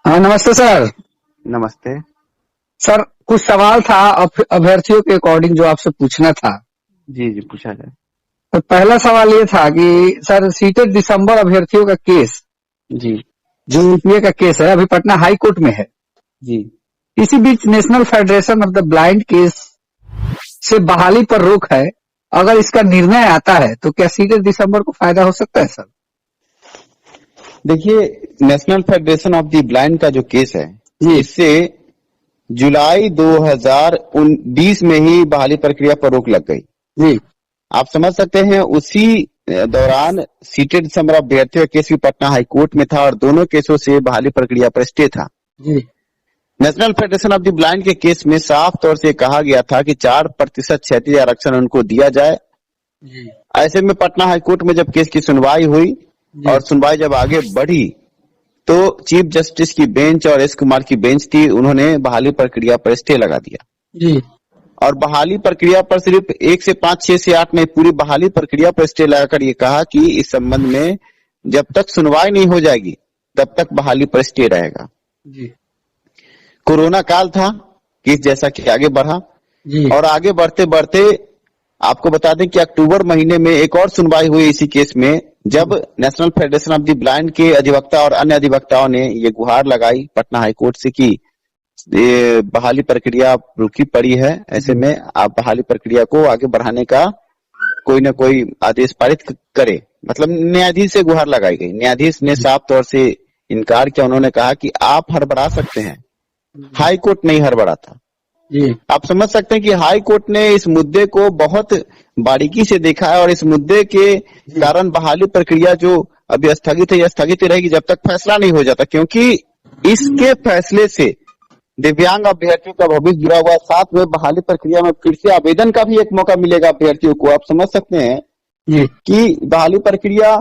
हाँ, नमस्ते सर। नमस्ते। सर, कुछ सवाल था अभ्यर्थियों के अकॉर्डिंग जो आपसे पूछना था। जी, जी, पूछा जाए। तो पहला सवाल ये था कि सर, सीटेड दिसंबर अभ्यर्थियों का केस, जी, जो यूपीए का केस है, अभी पटना हाई कोर्ट में है। जी। इसी बीच National Federation of the Blind case से बहाली पर रोक है। अगर इसका निर्णय आता है तो क्या सीटेड दिसंबर को फायदा हो सकता है सर? देखिए, national Federation of the blind का जो केस है, जी इससे जुलाई 2020 में ही बहाली प्रक्रिया पर रोक लग गई। जी आप समझ सकते हैं, उसी दौरान सीटेड दिसंबर अभ्यर्थियों का केस भी पटना हाई कोर्ट में था और दोनों केसों से बहाली प्रक्रिया पर स्टे था। जी National Federation of the Blind के केस में साफ तौर से कहा गया था कि 4% क्षैतिज आरक्षण उनको दिया जाए। जी ऐसे में पटना हाई कोर्ट में जब केस की सुनवाई हुई जी और सुनवाई जब आगे बढ़ी तो चीफ जस्टिस की बेंच और एस कुमार की बेंच थी, उन्होंने बहाली प्रक्रिया पर स्टे लगा दिया। जी और बहाली प्रक्रिया पर सिर्फ 1 से 5, 6 से 8 नहीं, पूरी बहाली प्रक्रिया पर स्टे लगाकर ये कहा कि इस संबंध में जब तक सुनवाई नहीं हो जाएगी तब तक बहाली पर स्टे रहेगा। जी कोरोना काल था, केस जैसा कि आगे बढ़ा जी और आगे बढ़ते बढ़ते आपको बता दें कि अक्टूबर महीने में एक और सुनवाई हुई इसी केस में, जब national Federation of the Blind के अधिवक्ता और अन्य अधिवक्ताओं ने ये गुहार लगाई पटना हाई कोर्ट से कि ये बहाली प्रक्रिया रुकी पड़ी है, ऐसे में आप बहाली प्रक्रिया को आगे बढ़ाने का कोई ना कोई आदेश पारित करे। मतलब न्यायाधीश से गुहार लगाई गई। न्यायाधीश ने साफ तौर से इनकार किया। उन्होंने कहा कि आप हड़बड़ा सकते हैं, हाई कोर्ट नहीं हड़बड़ा था। जी आप समझ सकते हैं कि हाई कोर्ट ने इस मुद्दे को बहुत बारीकी से देखा है और इस मुद्दे के कारण बहाली प्रक्रिया जो अभी स्थगित है, यह स्थगित रहेगी जब तक फैसला नहीं हो जाता, क्योंकि इसके फैसले से दिव्यांग अभ्यर्थियों का भविष्य जुड़ा हुआ है। साथ में बहाली प्रक्रिया में फिर से आवेदन का भी एक मौका मिलेगा अभ्यर्थियों को। आप समझ सकते हैं जी कि बहाली प्रक्रिया,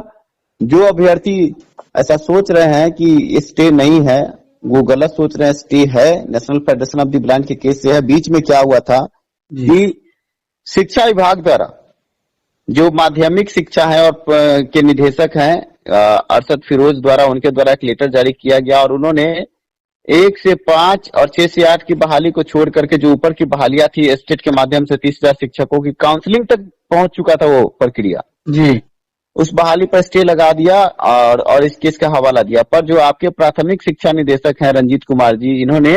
जो अभ्यर्थी ऐसा सोच रहे हैं कि स्टे नहीं है, वो गलत सोच रहे हैं। स्टे है, national Federation of the Blind के केस से है। बीच में क्या हुआ था कि शिक्षा विभाग द्वारा, जो माध्यमिक शिक्षा है और के निदेशक हैं अरशद फिरोज द्वारा, उनके द्वारा एक लेटर जारी किया गया और उन्होंने 1 से 5 और 6 से 8 की बहाली को छोड़ करके जो ऊपर की बहालियां थी स्टेट के माध्यम से 30,000 शिक्षकों की काउंसलिंग तक पहुंच चुका था वो प्रक्रिया, जी उस बहाली पर स्टे लगा दिया और इस केस का हवाला दिया। पर जो आपके प्राथमिक शिक्षा निदेशक हैं रंजीत कुमार जी, इन्होंने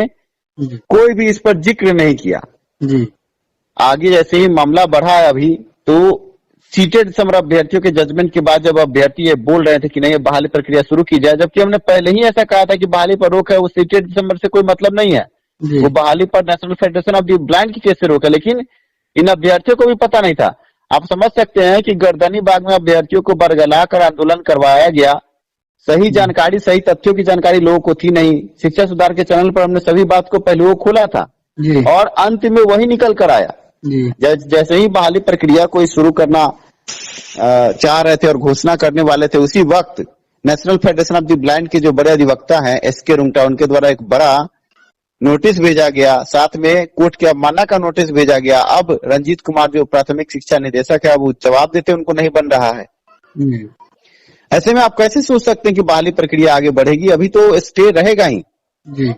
जी कोई भी इस पर जिक्र नहीं किया। जी आगे जैसे ही मामला बढ़ा है अभी, तो सीटेड दिसंबर अभ्यर्थियों के जजमेंट के बाद जब अभ्यर्थी ये बोल रहे थे कि नहीं, बहाली प्रक्रिया शुरू की जाए, जबकि हमने पहले ही ऐसा कहा था कि बहाली पर रोक है, वो सीटेड दिसंबर से कोई मतलब नहीं है, वो बहाली पर national Federation of the blind की केस से रोक है। लेकिन इन अभ्यर्थियों को भी पता नहीं था। आप समझ सकते हैं कि गर्दनी बाग में अभ्यर्थियों को बरगला कर आंदोलन करवाया गया। सही जानकारी, सही तथ्यों की जानकारी लोगों को थी नहीं। शिक्षा सुधार के चैनल पर हमने सभी बात को पहले वो खोला था जी और अंत में वही निकल कर आया। जी जैसे ही बहाली प्रक्रिया को शुरू करना चाह रहे थे और घोषणा करने वाले थे, उसी वक्त national Federation of the Blind के जो बड़े अधिवक्ता हैं एसके रुंगटा, उनके द्वारा एक बड़ा नोटिस भेजा गया, साथ में कोर्ट की अवमानना का नोटिस भेजा गया। अब रंजीत कुमार जो प्राथमिक शिक्षा निदेशक है, वो जवाब देते उनको नहीं बन रहा है। ऐसे में आप कैसे सोच सकते हैं कि बहाली प्रक्रिया आगे बढ़ेगी? अभी तो स्टे रहेगा ही। जी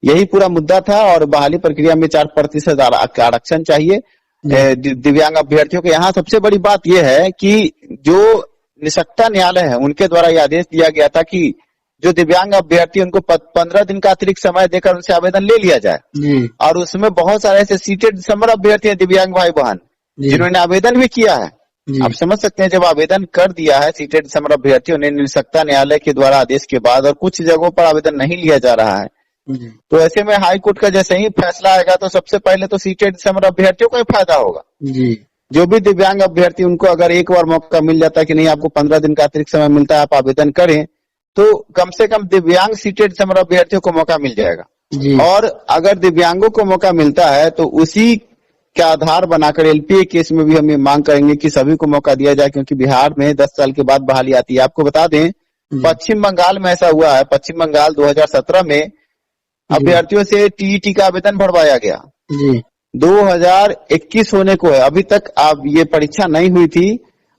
यही पूरा मुद्दा था और बहाली प्रक्रिया में 4% आरक्षण चाहिए दिव्यांग अभ्यर्थियों के। यहाँ सबसे बड़ी बात यह है कि जो निष्पक्ष न्यायालय है, उनके द्वारा यह आदेश दिया गया था कि जो दिव्यांग अभ्यर्थी, उनको 15 दिन का अतिरिक्त समय देकर उनसे आवेदन ले लिया जाए। और उसमें बहुत सारे ऐसे सीटेड दिसंबर अभ्यर्थी हैं, दिव्यांग भाई बहन, जिन्होंने आवेदन भी किया है। आप समझ सकते हैं, जब आवेदन कर दिया है सीटेड दिसंबर अभ्यर्थियों ने निष्पक्ष न्यायालय के द्वारा आदेश के बाद, और कुछ जगहों पर आवेदन नहीं लिया जा रहा है, तो ऐसे में हाई कोर्ट का जैसे ही फैसला आएगा तो सबसे पहले तो सीटेड दिसंबर अभ्यर्थियों को ही फायदा होगा। जो भी दिव्यांग अभ्यर्थी, उनको अगर एक बार मौका मिल जाता है कि नहीं, आपको 15 दिन का अतिरिक्त समय मिलता है, आप आवेदन करें, तो कम से कम दिव्यांग सीटेड दिसंबर अभ्यर्थियों को मौका मिल जाएगा। और अगर दिव्यांगों को मौका मिलता है तो उसी का आधार बनाकर एलपीए केस में भी हम ये मांग करेंगे कि सभी को मौका दिया जाए, क्योंकि बिहार में 10 साल के बाद बहाली आती है। आपको बता दें, पश्चिम बंगाल में ऐसा हुआ है। पश्चिम बंगाल 2017 में अभ्यर्थियों से टीईटी का आवेदन भरवाया गया। 2021 होने को है, अभी तक अब ये परीक्षा नहीं हुई थी।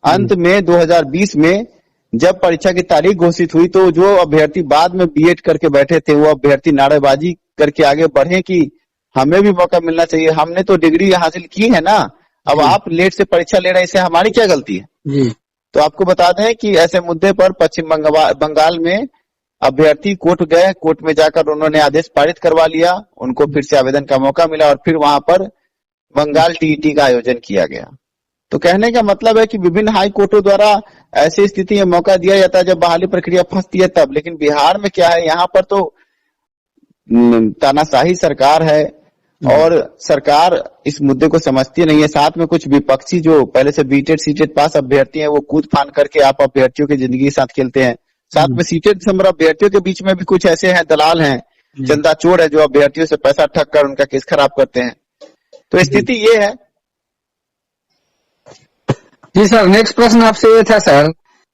अंत में 2020 में जब परीक्षा की तारीख घोषित हुई तो जो अभ्यर्थी बाद में बीएड करके बैठे थे, वो अभ्यर्थी नारेबाजी करके आगे बढ़े कि हमें भी मौका मिलना चाहिए, हमने तो डिग्री हासिल की है ना, अब आप लेट से परीक्षा ले रहे हैं, इससे हमारी क्या गलती है। जी। तो आपको बता दें कि ऐसे मुद्दे पर पश्चिम बंगाल में अभ्यर्थी कोर्ट गए, कोर्ट में जाकर उन्होंने आदेश पारित करवा लिया, उनको फिर से आवेदन का मौका मिला और फिर वहां पर बंगाल टीईटी का आयोजन किया गया। तो कहने का मतलब है कि विभिन्न हाई कोर्टों द्वारा ऐसी स्थिति में मौका दिया जाता है जब बहाली प्रक्रिया फंसती है तब। लेकिन बिहार में क्या है, यहाँ पर तो तानाशाही सरकार है और सरकार इस मुद्दे को समझती नहीं है। साथ में कुछ विपक्षी जो पहले से बीटेड सीटेड पास अभ्यर्थी हैं, वो कूद फान करके आप अभ्यर्थियों की जिंदगी के साथ खेलते हैं। साथ में सीटेड दिसंबर अभ्यर्थियों के बीच में भी कुछ ऐसे हैं, दलाल हैं, चंदा चोर है, जो अभ्यर्थियों से पैसा ठग कर उनका केस खराब करते हैं। तो स्थिति ये है। जी सर, नेक्स्ट प्रश्न आपसे ये था सर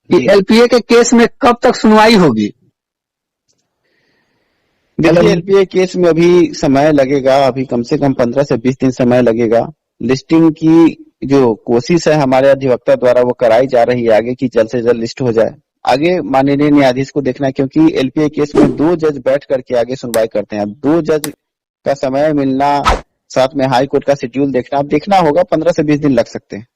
कि एलपीए के केस में कब तक सुनवाई होगी? देखिए, एलपीए केस में अभी समय लगेगा, अभी कम से कम 15 से 20 दिन समय लगेगा। लिस्टिंग की जो कोशिश है हमारे अधिवक्ता द्वारा वो कराई जा रही है आगे की जल्द से जल्द लिस्ट हो जाए। आगे माननीय न्यायाधीश को देखना है, क्योंकि एलपीए केस में 2 जज बैठ करके आगे सुनवाई करते हैं। अब 2 जज का समय मिलना, साथ में हाई कोर्ट का शेड्यूल देखना, अब देखना होगा, 15 से 20 दिन लग सकते हैं।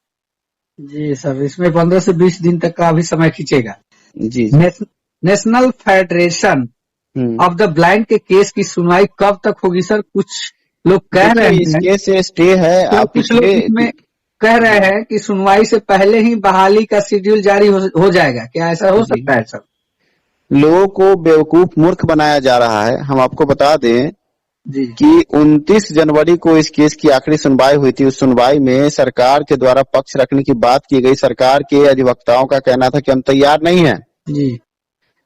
जी सर, इसमें 15 से 20 दिन तक का अभी समय खींचेगा। जी। National Federation of the Blind के केस की सुनवाई कब तक होगी सर? कुछ लोग कह रहे हैं इस केस से स्टे है, तो कुछ लोग इसमें कह रहे हैं कि सुनवाई से पहले ही बहाली का शेड्यूल जारी हो जाएगा। क्या ऐसा हो सकता है सर? लोगों को बेवकूफ मूर्ख बनाया जा रहा है। हम आपको बता दें जी कि 29 जनवरी को इस केस की आखिरी सुनवाई हुई थी। उस सुनवाई में सरकार के द्वारा पक्ष रखने की बात की गई। सरकार के अधिवक्ताओं का कहना था कि हम तैयार नहीं हैं। जी।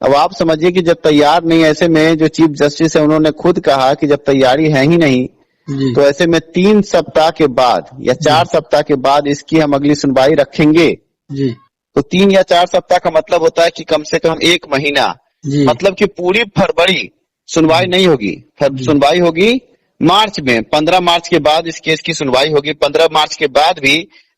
अब आप समझिए कि जब तैयार नहीं, ऐसे में जो चीफ जस्टिस है उन्होंने खुद कहा कि जब तैयारी है ही नहीं जी। तो ऐसे में 3 सप्ताह के बाद या 4 सप्ताह के बाद इसकी हम अगली सुनवाई रखेंगे। जी। तो 3 या 4 सप्ताह का मतलब होता है कि कम से कम 1 महीना, जी। मतलब कि पूरी फरवरी सुनवाई नहीं होगी। सुनवाई होगी मार्च में, 15 मार्च के बाद इस केस की सुनवाई होगी। 15 मार्च के बाद भी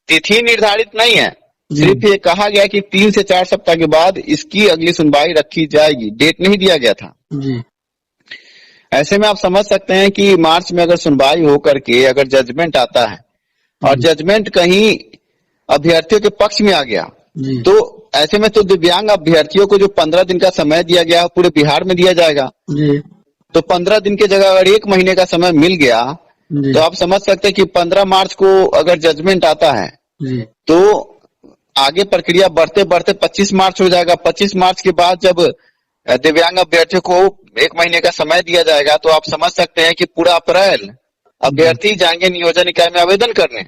तिथि निर्धारित नहीं है, सिर्फ ये कहा गया कि 3 से 4 सप्ताह के बाद इसकी अगली सुनवाई रखी जाएगी, डेट नहीं दिया गया था। जी। ऐसे में आप समझ सकते हैं कि मार्च में अगर सुनवाई हो करके अगर जजमेंट आता है और जजमेंट कहीं अभ्यर्थियों के पक्ष में आ गया, तो ऐसे में तो दिव्यांग अभ्यर्थियों को जो 15 दिन का समय दिया गया पूरे बिहार में दिया जाएगा। जी। तो 15 दिन की जगह अगर 1 महीने का समय मिल गया तो आप समझ सकते हैं कि 15 मार्च को अगर जजमेंट आता है तो आगे प्रक्रिया बढ़ते बढ़ते 25 मार्च हो जाएगा। 25 मार्च के बाद जब दिव्यांग अभ्यर्थियों को 1 महीने का समय दिया जाएगा तो आप समझ सकते हैं कि पूरा अप्रैल अभ्यर्थी जाएंगे नियोजन इकाई में आवेदन करने।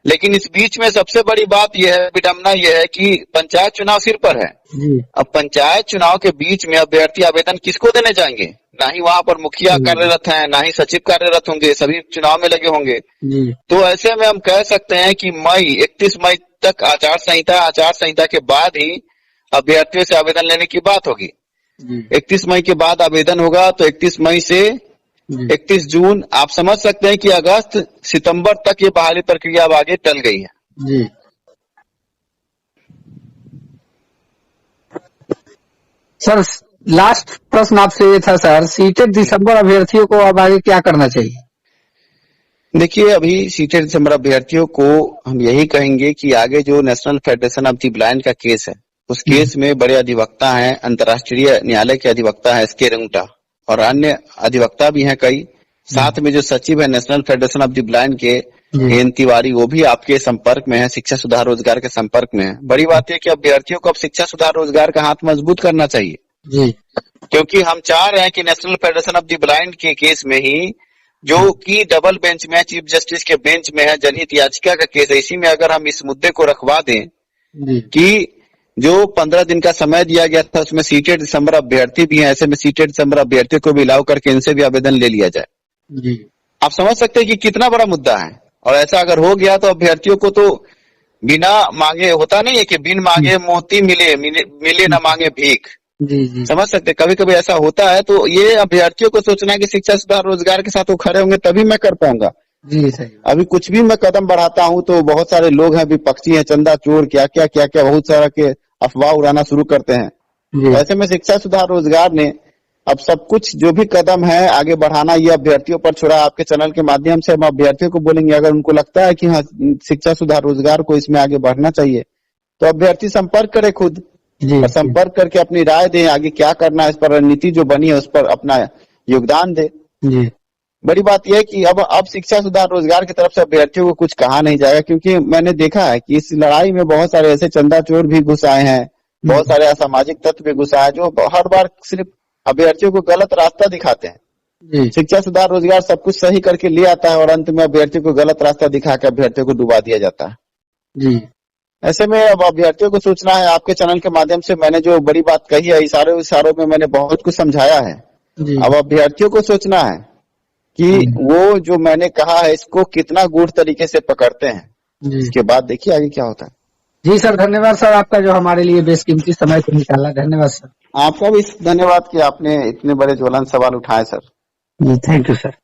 लेकिन इस बीच में सबसे बड़ी बात यह है, विडंबना यह है कि पंचायत चुनाव सिर पर है। अब पंचायत चुनाव के बीच में अभ्यर्थी आवेदन किसको देने जाएंगे? ना ही वहां पर मुखिया कार्यरत हैं, ना ही सचिव कार्यरत होंगे, सभी चुनाव में लगे होंगे। तो ऐसे में हम कह सकते हैं कि 31 मई तक आचार संहिता के बाद ही अभ्यर्थियों से आवेदन लेने की बात होगी। 31 मई के बाद आवेदन होगा तो 31 मई से 31 जून, आप समझ सकते हैं कि अगस्त सितंबर तक ये बहाली प्रक्रिया अब आगे टल गई है। जी। सर, लास्ट प्रश्न आपसे ये था सर, सीटेड दिसंबर अभ्यर्थियों को अब आगे क्या करना चाहिए? देखिए, अभी सीटेड दिसंबर अभ्यर्थियों को हम यही कहेंगे कि आगे जो national Federation of the blind का केस है, उस केस में बड़े अधिवक्ता हैं, अंतर्राष्ट्रीय न्यायालय के अधिवक्ता है एसके रंगटा और अन्य अधिवक्ता भी हैं कई। साथ में जो सचिव है national Federation of the Blind के एन तिवारी, वो भी आपके संपर्क में है, शिक्षा सुधार रोजगार के संपर्क में है। बड़ी बात है कि अभ्यर्थियों को अब शिक्षा सुधार रोजगार का हाथ मजबूत करना चाहिए जी। क्योंकि हम चाह रहे हैं कि national Federation of the Blind के केस में ही जो कि डबल बेंच में है, चीफ जस्टिस के बेंच में है, जनहित याचिका का केस है, इसी में अगर हम इस मुद्दे को रखवा दें कि जो 15 दिन का समय दिया गया था उसमें सीटेड दिसंबर अभ्यर्थी भी हैं, ऐसे में सीटेड दिसंबर अभ्यर्थियों को भी अलाउ करके इनसे भी आवेदन ले लिया जाए। जी। आप समझ सकते हैं कि कितना बड़ा मुद्दा है। और ऐसा अगर हो गया तो अभ्यर्थियों को तो बिना मांगे, होता नहीं है कि बिन मांगे मोती मिले ना मांगे भीख। जी। समझ सकते, कभी कभी ऐसा होता है। तो ये अभ्यर्थियों को सोचना है कि शिक्षा सुधार रोजगार के साथ वो खड़े होंगे तभी मैं कर पाऊंगा। जी सही। अभी कुछ भी मैं कदम बढ़ाता हूं तो बहुत सारे लोग हैं, विपक्षी हैं, चंदा चोर, क्या क्या बहुत सारा के अफवाह उड़ाना शुरू करते हैं। जी ऐसे में शिक्षा सुधार रोजगार ने अब सब कुछ जो भी कदम है आगे बढ़ाना ये अभ्यर्थियों पर छोड़ा। आपके चैनल के माध्यम से हम अभ्यर्थियों को बोलेंगे, अगर उनको लगता है कि हाँ शिक्षा सुधार रोजगार को इसमें आगे बढ़ना चाहिए तो अभ्यर्थी संपर्क करे खुद, जी और संपर्क करके अपनी राय दें, आगे क्या करना है इस पर रणनीति जो बनी है उस पर अपना योगदान दे। जी बड़ी बात यह है कि अब शिक्षा सुधार रोजगार की तरफ से अभ्यर्थियों को कुछ कहा नहीं जाएगा, क्योंकि मैंने देखा है कि इस लड़ाई में बहुत सारे ऐसे चंदा चोर भी घुस आए हैं, बहुत सारे असामाजिक तत्व भी घुस आए जो हर बार सिर्फ अभ्यर्थियों को गलत रास्ता दिखाते हैं। जी शिक्षा सुधार रोजगार सब कुछ सही करके ले आता है और अंत में अभ्यर्थियों को गलत रास्ता दिखा के अभ्यर्थियों को डुबा दिया जाता है। जी ऐसे में अब अभ्यर्थियों को सोचना है। आपके चैनल के माध्यम से मैंने जो बड़ी बात कही है, इशारों में मैंने बहुत कुछ समझाया है। जी अब अभ्यर्थियों को सोचना है कि वो जो मैंने कहा है इसको कितना गूढ़ तरीके से पकड़ते हैं। जी इसके बाद देखिए आगे क्या होता है। जी सर, धन्यवाद सर आपका जो हमारे लिए बेशकीमती समय को निकाला। धन्यवाद सर। आपका भी धन्यवाद कि आपने इतने बड़े ज्वलंत सवाल उठाए सर। जी थैंक यू सर।